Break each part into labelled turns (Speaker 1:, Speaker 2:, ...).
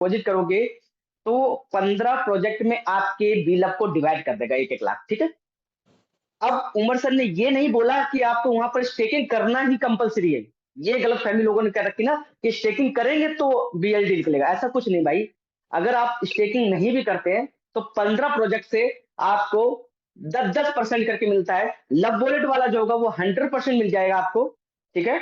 Speaker 1: Deposit करोगे तो 15 project में आपके बिल्डअप को डिवाइड कर देगा 1-1 लाख, ठीक है। अब उमर सर ने ये नहीं बोला कि आपको वहां पर स्टेकिंग करना ही कंपलसरी है। ये गलत फहमी लोगों ने कर रखी ना कि स्टेकिंग करेंगे तो बीएलडी निकलेगा, ऐसा कुछ नहीं भाई। अगर आप स्टेकिंग नहीं भी करते हैं तो 15 प्रोजेक्ट से आपको 10-10% करके मिलता है। लव वॉलेट वाला जो होगा वो 100% मिल जाएगा आपको, ठीक है।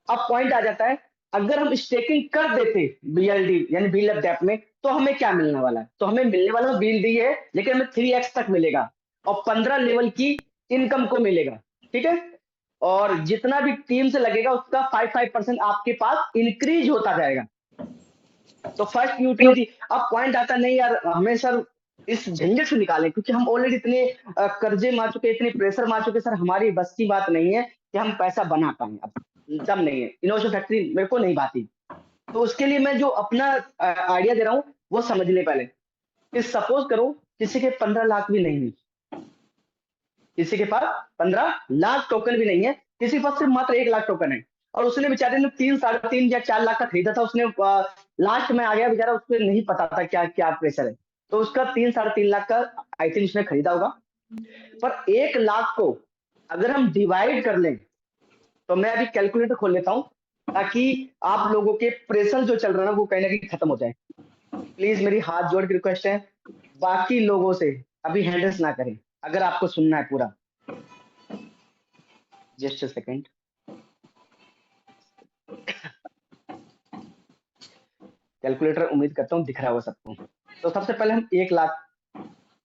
Speaker 1: अब पॉइंट आ जाता है, अगर हम स्टेकिंग कर देते बीएलडी यानी बीएलएफ डैप में तो हमें क्या मिलने वाला है? तो हमें मिलने वाला बीएलडी है, लेकिन हमें 3x तक मिलेगा और 15 लेवल की इनकम को मिलेगा, ठीक है। और जितना भी टीम से लगेगा उसका 5-5% आपके पास इंक्रीज होता जाएगा। तो फर्स्ट यूटिलिटी। अब पॉइंट आता नहीं यार, हमें सर इस झंझट से निकालें, क्योंकि हम ऑलरेडी इतने कर्जे मार चुके, इतने प्रेशर मार चुके, सर हमारी बस की बात नहीं है कि हम पैसा बना पाए। अब दम नहीं है, इनोवेशन फैक्ट्री मेरे को नहीं भाती। तो उसके लिए मैं जो अपना आइडिया दे रहा हूँ वो समझ ले पहले। कि सपोज करो किसी के 15 लाख भी नहीं है, किसी के पास 15 लाख टोकन भी नहीं है, किसी के पास सिर्फ मात्र 1 लाख टोकन है, और उसने बेचारे ने 3, 3.5 या 4 लाख का खरीदा था। उसने लास्ट में आ गया बेचारा, उसको नहीं पता था क्या क्या प्रेशर है, तो उसका 3-3.5 लाख का आई थिंक उसने खरीदा होगा। पर 1 लाख को अगर हम डिवाइड कर लें, तो मैं अभी कैलकुलेटर खोल लेता हूं ताकि आप लोगों के प्रेशर जो चल रहा है ना वो कहीं ना कहीं खत्म हो जाए। प्लीज मेरी हाथ जोड़ के रिक्वेस्ट है, बाकी लोगों से अभी हैंडल्स ना करें अगर आपको सुनना है पूरा। Just second. कैलकुलेटर उम्मीद करता हूँ दिख रहा होगा सबको। तो सबसे पहले हम 1 लाख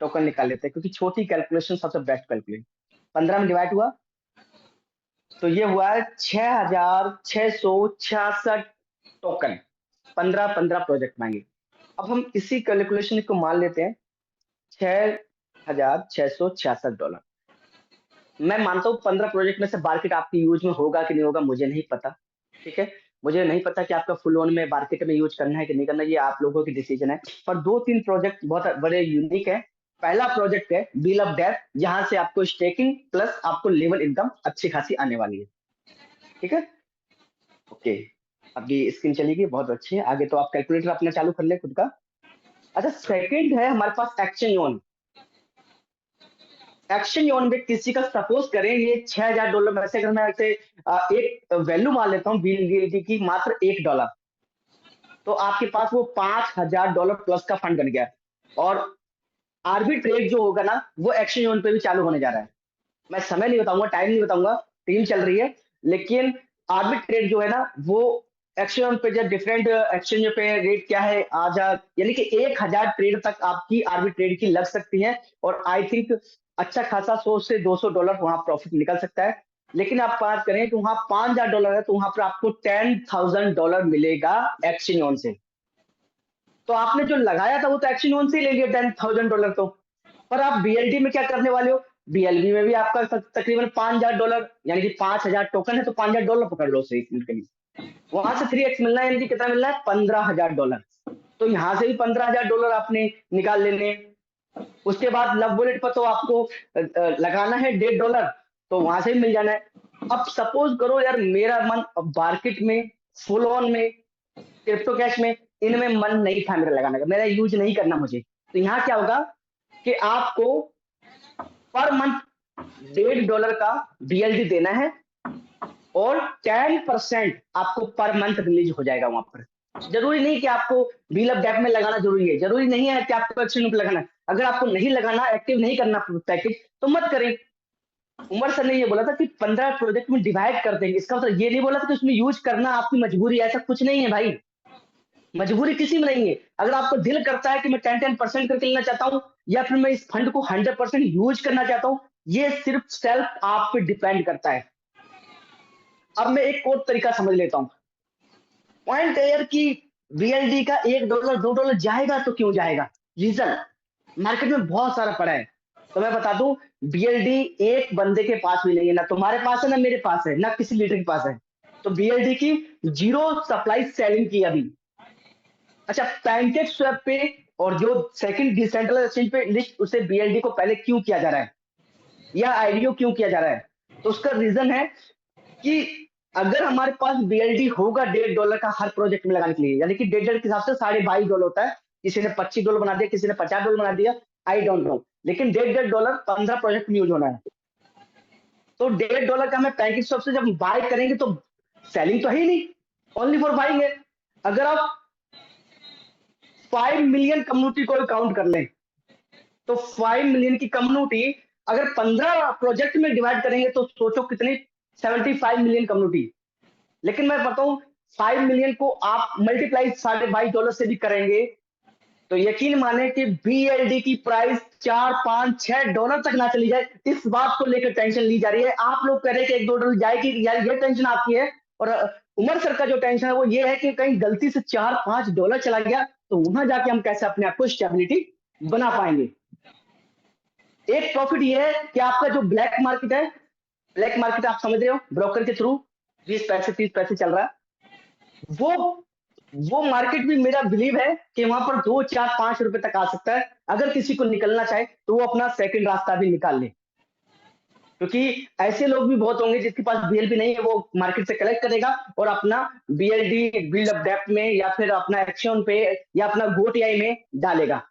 Speaker 1: टोकन निकाल लेते हैं, क्योंकि छोटी कैलकुलेशन सबसे बेस्ट कैलकुलेशन। 15 में डिवाइड हुआ तो ये हुआ है 6,666 टोकन। 15-15 प्रोजेक्ट मांगे। अब हम इसी कैलकुलेशन को मान लेते हैं $6,666। मैं मानता हूँ 15 प्रोजेक्ट में से मार्केट आपकी यूज में होगा कि नहीं होगा मुझे नहीं पता, ठीक है। मुझे नहीं पता कि आपका फुल ऑन में मार्केट में यूज करना है कि नहीं करना, ये आप लोगों की डिसीजन है। पर 2-3 प्रोजेक्ट बहुत बड़े यूनिक है। पहला प्रोजेक्ट है डील ऑफ डेथ, जहां से आपको स्टेकिंग प्लस आपको लेवल इनकम अच्छी खासी आने वाली है, ठीक है। ओके, अभी स्क्रीन चलेगी, बहुत अच्छी है। आगे तो आप कैलकुलेटर अपना चालू कर ले खुद का। अच्छा, सेकंड है हमारे पास एक्शन योन। एक्शन योन में किसी का सपोज करें ये $6,000 में से, अगर मैं ऐसे एक वैल्यू मान लेता हूँ बीएलडी की मात्र $1, तो आपके पास वो $5,000 प्लस का फंड बन गया। और आर्बिट्रेट जो होगा ना वो एक्शन योन पे भी चालू होने जा रहा है। मैं समय नहीं बताऊंगा, टाइम नहीं बताऊंगा, टीम चल रही है, लेकिन आर्बिट्रेट जो है ना वो एक्शन पे, जब डिफरेंट एक्सचेंज पे रेट क्या है आज, यानी कि 1,000 ट्रेड तक आपकी आर्बिट्रेट की लग सकती है। और आई थिंक अच्छा खासा $100 से $200 वहां प्रॉफिट निकल सकता है। लेकिन आप बात करें कि वहां $5,000 है, तो वहां पर आपको $10,000 मिलेगा एक्शन से। तो आपने जो लगाया था वो तो एक्शन से ही ले लिया $10,000 तो। पर आप बीएलडी में क्या करने वाले हो? बीएलबी में भी आपका तकरीबन $5,000, यानी कि 5,000 टोकन है तो $5,000 पकड़ लो सही के लिए। वहां से 3x मिलना है, यानी कि कितना मिलना है? $15,000। तो यहाँ से भी $15,000 आपने निकाल लेने। उसके बाद लव बुलेट पर तो आपको लगाना है $1.5, तो वहां से भी मिल जाना है। अब सपोज करो यार मेरा मन मार्केट में, फुल ऑन में, क्रिप्टो कैश में, इनमें मन नहीं था मेरा लगाने का, मेरा यूज नहीं करना मुझे। तो यहाँ क्या होगा कि आपको पर मंथ $1.5 का बीएलडी देना है और 10% आपको पर मंथ रिलीज हो जाएगा वहां पर। जरूरी नहीं कि आपको व्हील ऑफ डेप में लगाना जरूरी है, जरूरी नहीं है कि आपको एक्शन पे लगाना है। अगर आपको नहीं लगाना, एक्टिव नहीं करना पैकेज, तो मत करें। उमर सर ने ये बोला था कि 15 प्रोजेक्ट में डिवाइड कर देंगे, इसका मतलब ये नहीं बोला था कि उसमें यूज करना आपकी मजबूरी है, ऐसा कुछ नहीं है भाई। मजबूरी किसी में नहीं है। अगर आपको दिल करता है कि मैं 10-10% करके लेना चाहता हूँ, या फिर मैं इस फंड को 100% यूज करना चाहता हूँ, ये सिर्फ सेल्फ आप पे डिपेंड करता है। अब मैं एक और तरीका समझ लेता हूँ। पॉइंट है यार कि बीएलडी का $1 $2 जाएगा तो क्यों जाएगा? रीजन मार्केट में बहुत सारा पड़ा है। तो मैं बता दूं, बीएलडी एक बंदे के पास भी नहीं है, ना तुम्हारे पास है ना मेरे पास है ना किसी लीडर के पास है। तो बीएलडी की जीरो सप्लाई सेलिंग की अभी। अच्छा, पैनकेक स्वैप पे और जो सेकंड डिसेंट्रलाइज्ड एक्सचेंज पे लिस्ट, उसे बीएलडी को पहले क्यों किया जा रहा है या आईडीओ क्यों किया जा रहा है? तो उसका रीजन है कि अगर हमारे पास बीएलडी होगा $1.5 का हर प्रोजेक्ट में लगाने के लिए, यानी कि 1.5 के हिसाब से $22.5 होता है, किसी ने $25 बना दिया, किसी ने $50 बना दिया, आई डोंट नो, लेकिन $1.5 15 प्रोजेक्ट में यूज होना है। तो $1.5 का हमें पैकेज शॉप से जब बाय करेंगे तो सेलिंग तो है ही नहीं, ओनली फॉर बाइंग है। अगर आप 5 मिलियन कम्युनिटी को काउंट कर लें तो 5 मिलियन की कम्युनिटी अगर 15 प्रोजेक्ट में डिवाइड करेंगे तो सोचो कितनी, 75 मिलियन कम्युनिटी। लेकिन मैं बताऊं 5 मिलियन को आप मल्टीप्लाई $22.5 से भी करेंगे तो यकीन माने कि बीएलडी की प्राइस $4, $5, $6 तक ना चली जाए, इस बात को लेकर टेंशन ली जा रही है। आप लोग कह रहे हैं कि $1-2 जाएगी, यार ये टेंशन आपकी है, और उमर सर का जो टेंशन है वो ये है कि कहीं गलती से $4-5 चला गया तो वहां जाके हम कैसे अपने आप को स्टेबिलिटी बना पाएंगे। एक प्रॉफिट ये है कि आपका जो ब्लैक मार्केट है, ब्लैक मार्केट आप समझ रहे हो, ब्रोकर के थ्रू 20 पैसे 30 पैसे चल रहा है, वो मार्केट भी मेरा बिलीव है कि वहां पर 2 4 5 रुपए तक आ सकता है। अगर किसी को निकलना चाहे तो वो अपना सेकंड रास्ता भी निकाल ले, क्योंकि ऐसे लोग भी बहुत होंगे जिसके पास बीएलबी नहीं है, वो मार्केट से कलेक्ट करेगा और अपना बीएलडी बिल्ड अप डेप्थ में या फिर अपना एक्शन पे या अपना गोटीआई में डालेगा।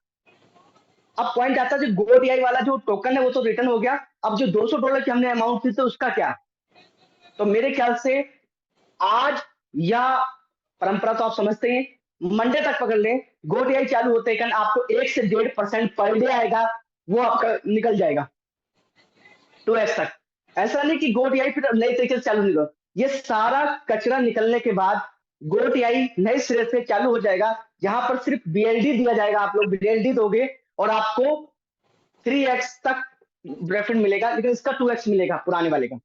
Speaker 1: अब पॉइंट आता है, जो गोटीआई वाला जो टोकन है वो तो रिटर्न हो गया, अब जो $200 की हमने अमाउंट थी तो उसका क्या। तो मेरे ख्याल से आज या परंपरा तो आप समझते हैं, मंडे तक पकड़ लें, गोटीआई चालू होते हैं आपको 1 से 1.5% पर डे आएगा, वो आपका निकल जाएगा 2x तक। ऐसा नहीं कि गोटीआई फिर नए तरीके से चालू नहीं होगा, ये सारा कचरा निकलने के बाद गोटीआई नए सिरे से चालू हो जाएगा, जहां पर सिर्फ बीएलडी दिया जाएगा। आप लोग बीएलडी दोगे और आपको 3x तक बेनिफिट मिलेगा, लेकिन इसका 2x मिलेगा पुराने वाले का।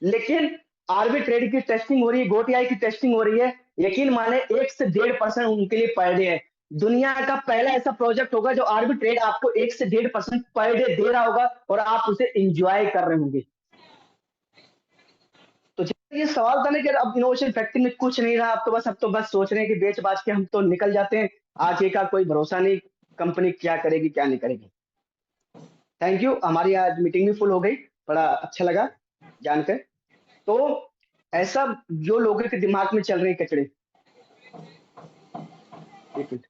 Speaker 1: लेकिन आरबी ट्रेड की टेस्टिंग हो रही है, गोटीआई की टेस्टिंग हो रही है, यकीन माने 1 से 1.5% उनके लिए पर डे है। दुनिया का पहला ऐसा प्रोजेक्ट होगा जो आरबी ट्रेड आपको 1 से 1.5% पर डे दे रहा होगा और आप उसे एंजॉय कर रहे होंगे। तो ये सवाल था ना कि अब इनोवेशन फैक्ट्री में कुछ नहीं रहा, अब तो बस सोच रहे हैं कि बेच बाच के हम तो निकल जाते हैं, आगे का कोई भरोसा नहीं, कंपनी क्या करेगी क्या नहीं करेगी। थैंक यू, हमारी आज मीटिंग भी फुल हो गई, बड़ा अच्छा लगा जानकर। तो ऐसा जो लोगों के दिमाग में चल रहे कचड़े, एक मिनट,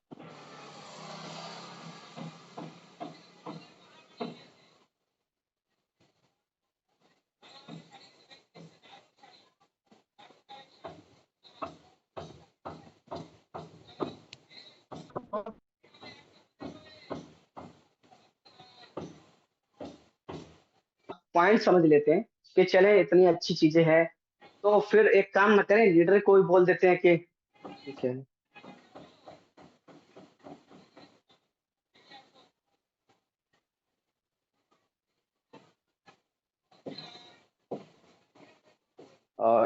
Speaker 1: पॉइंट समझ लेते हैं कि चले इतनी अच्छी चीजें हैं, तो फिर एक काम ना करें, लीडर को भी बोल देते हैं कि ठीक है,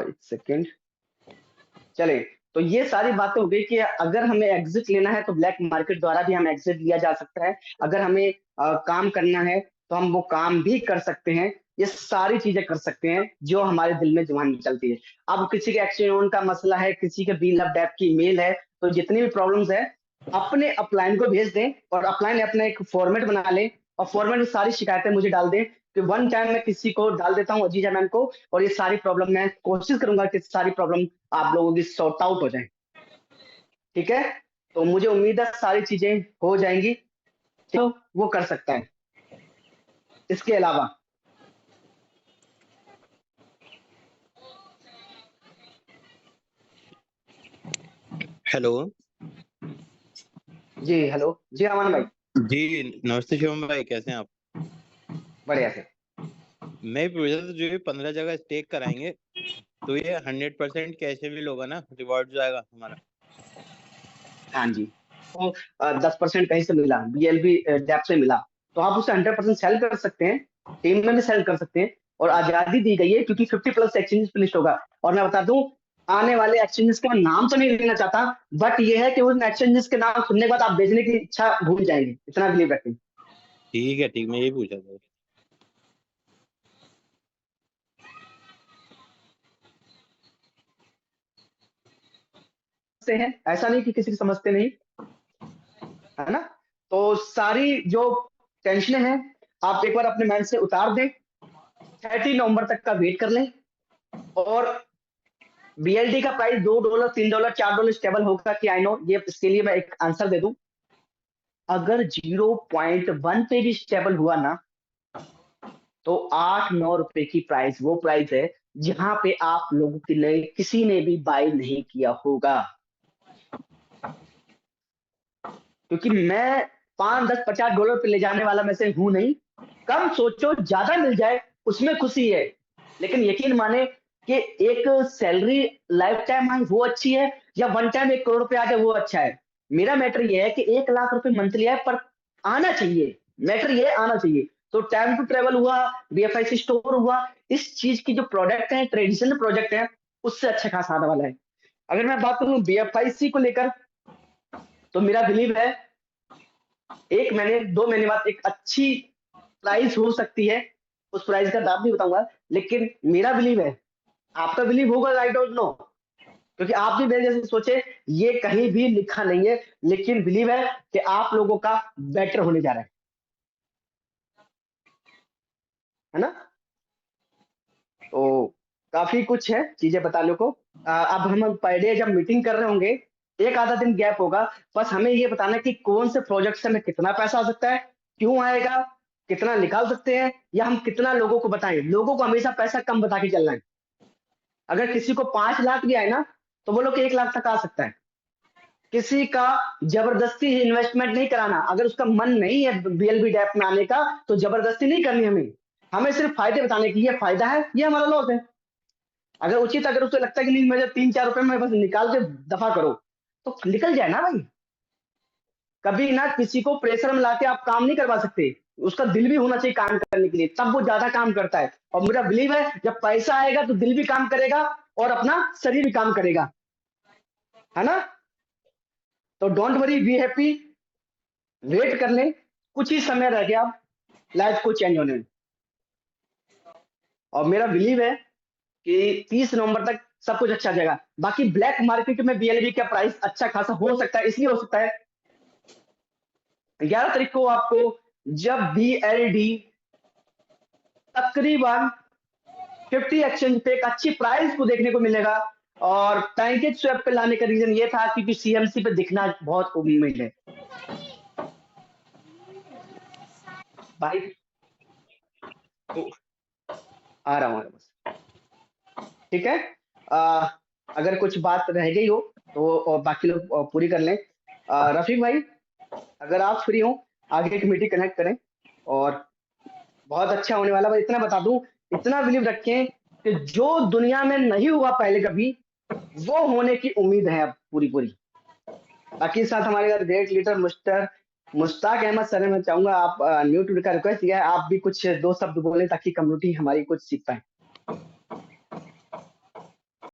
Speaker 1: एक सेकेंड, चले। तो ये सारी बातें हो गई कि अगर हमें एग्जिट लेना है तो ब्लैक मार्केट द्वारा भी हमें एग्जिट लिया जा सकता है, अगर हमें काम करना है तो हम वो काम भी कर सकते हैं, ये सारी चीजें कर सकते हैं जो हमारे दिल में जुबान में चलती है। अब किसी के एक्सचेंज का मसला है, किसी के बिल ऑफ डेट की मेल है, तो जितनी भी प्रॉब्लम्स है अपने अपलाइन को भेज दें और अपलाइन अपना एक फॉर्मेट बना ले और फॉर्मेट में सारी शिकायतें मुझे डाल दें कि वन टाइम मैं किसी को डाल देता हूँ, अजीजा मैम को, और ये सारी प्रॉब्लम मैं कोशिश करूंगा कि सारी प्रॉब्लम आप लोगों की सॉर्ट आउट हो जाए। ठीक है, तो मुझे उम्मीद है सारी चीजें हो जाएंगी, तो वो कर सकता है। इसके अलावा
Speaker 2: हेलो
Speaker 1: जी, हेलो जी अमन भाई,
Speaker 2: जी, नमस्ते शिवम भाई, कैसे हैं आप?
Speaker 1: बढ़िया से।
Speaker 2: मैं भी पूछ रहा था, जो ये 15 जगह स्टेक कराएंगे तो ये 100% कैशेबल होगा ना, रिवॉर्ड जो आएगा हमारा?
Speaker 1: हाँ जी, तो 10% कहीं से मिला, बीएलबी डैप से मिला, तो आप उसे 100% सेल कर सकते हैं, टीम में भी सेल कर सकते हैं, और आजादी दी गई है क्योंकि 50+ एक्सचेंज लिस्ट होगा। और मैं बता दूं, आने वाले एक्सचेंजेस का नाम तो नहीं लेना चाहता, बट ये है कि उन एक्सचेंजेस के नाम सुनने के बाद आप बेचने की इच्छा भूल जाएंगे, इतना बिलीव रखें।
Speaker 2: ठीक है, ठीक, मैं यही पूछा था।
Speaker 1: से हैं, ऐसा नहीं कि किसी को समझते नहीं, है ना। तो सारी जो टेंशन है आप एक बार अपने माइंड से उतार दें, 30 नवंबर तक का वेट कर लें, और BLD का प्राइस $2, $3, $4 स्टेबल होगा कि आई नो, ये इसके लिए मैं एक आंसर दे दूं। अगर 0.1 पे भी स्टेबल हुआ ना, तो 8-9 रुपए की प्राइस वो प्राइस है जहां पे आप लोगों के लिए किसी ने भी बाय नहीं किया होगा। क्योंकि मैं 5, 10, $50 पे ले जाने वाला में से हूं नहीं। कम सोचो, ज्यादा मिल जाए उसमें खुशी है, लेकिन यकीन माने कि एक सैलरी लाइफ टाइम आए वो अच्छी है, या वन टाइम 1 करोड़ रुपए आ जाए वो अच्छा है। मेरा मैटर ये है कि 1 लाख रुपए मंथली आए, पर आना चाहिए। मैटर ये आना चाहिए। तो टाइम टू ट्रेवल हुआ, BFIC स्टोर हुआ, इस चीज की जो प्रोडक्ट है, ट्रेडिशनल प्रोजेक्ट है, उससे अच्छा खासा आने वाला है। अगर मैं बात करूं BFIC को लेकर, तो मेरा बिलीव है 1 महीने 2 महीने बाद एक अच्छी प्राइस हो सकती है। उस प्राइस का दाम नहीं बताऊंगा, लेकिन मेरा बिलीव है। आपका बिलीव होगा, आई डोंट नो, क्योंकि आप भी मेरे जैसे सोचे। ये कहीं भी लिखा नहीं है, लेकिन बिलीव है कि आप लोगों का बेटर होने जा रहा है ना। तो काफी कुछ है चीजें बताने को। अब हम पर डे जब मीटिंग कर रहे होंगे, एक आधा दिन गैप होगा। बस हमें ये बताना है कि कौन से प्रोजेक्ट से हमें कितना पैसा आ सकता है, क्यों आएगा, कितना निकाल सकते हैं, या हम कितना लोगों को बताएं। लोगों को हमेशा पैसा कम बता के चलना है। अगर किसी को 5 लाख भी आए ना, तो वो लोग 1 लाख तक आ सकता है। किसी का जबरदस्ती इन्वेस्टमेंट नहीं कराना। अगर उसका मन नहीं है BLB डैप में आने का, तो जबरदस्ती नहीं करनी हमें। हमें सिर्फ फायदे बताने की, ये फायदा है, ये हमारा लॉस है। अगर उचित, अगर उसे लगता है कि नहीं, मुझे 3-4 रुपए में बस निकाल के दफा करो, तो निकल जाए ना भाई। कभी ना किसी को प्रेशर में लाके आप काम नहीं करवा सकते। उसका दिल भी होना चाहिए काम करने के लिए, तब वो ज्यादा काम करता है। और मेरा बिलीव है, जब पैसा आएगा तो दिल भी काम करेगा, और अपना शरीर भी काम करेगा, है ना। तो don't worry, be happy. Wait कर लें, कुछ ही समय रह गया लाइफ को चेंज होने में। और मेरा बिलीव है कि 30 नवंबर तक सब कुछ अच्छा जाएगा। बाकी ब्लैक मार्केट में BLB का प्राइस अच्छा खासा हो सकता है, इसलिए हो सकता है 11 तारीख को आपको, जब BLD तकरीबन 50 एक्सचेंज पे एक अच्छी प्राइस को देखने को मिलेगा। और पैंकेज स्वैप पे लाने का रीजन ये था क्योंकि CMC पे दिखना बहुत उम्मीद है भाई। तो आ रहा हूँ बस, ठीक है। आ, अगर कुछ बात रह गई हो तो बाकी लोग पूरी कर लें। रफीक भाई, अगर आप फ्री हो, आगे एक मीटिंग कनेक्ट करें, और बहुत अच्छा होने वाला। बस इतना बता दूं, इतना बिलीव रखें कि जो दुनिया में नहीं हुआ पहले कभी, वो होने की उम्मीद है अब पूरी पूरी। बाकी साथ हमारे साथ great leader mister Mushtaq Ahmed sir है। मैं चाहूंगा आप न्यू टूर का रिक्वेस्ट किया है, आप भी कुछ 2 शब्द बोलें ताकि कम्युनिटी हमारी कुछ सीख पाए।